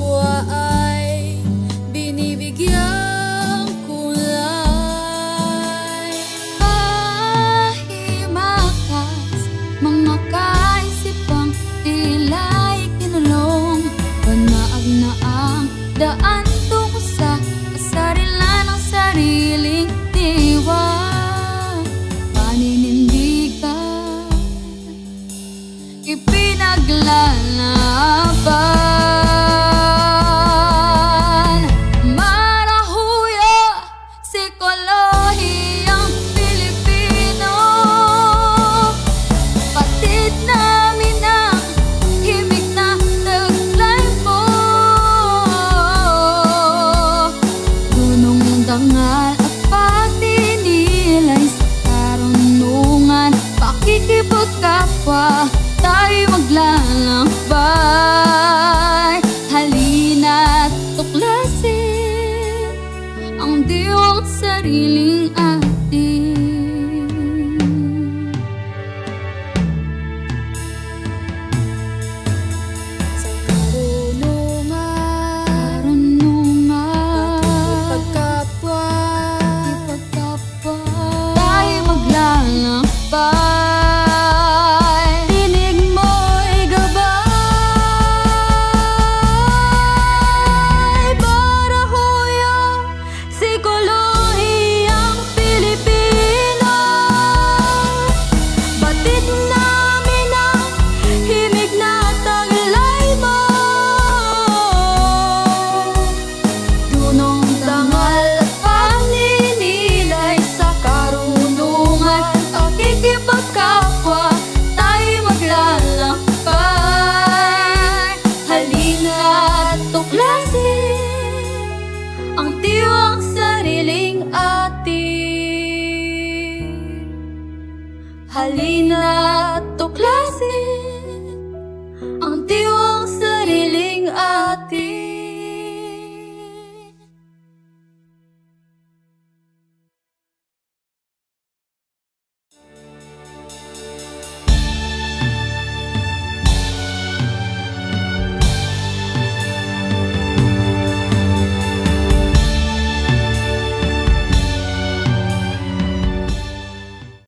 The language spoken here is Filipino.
kapwa ay binibigyang kulay. Pahimakas, mga kaisipang tila'y kinulong. Panaag na ang daan tungo sa kasarilan ng sariling diwa. Paninindigan, ipinaglalaban. Marahuyo, psikolohiyang Pilipino. Patid namin ang himig na taglay mo. Dunong dangal at pati nilay sa karunungan. Pakikipagkapwa, tayo maglalakbay. Halina't tuklasin ang diwang sariling atin. Sa karunungan, pagkapwa, tayo maglalakbay. Ang diwang sariling atin. Halina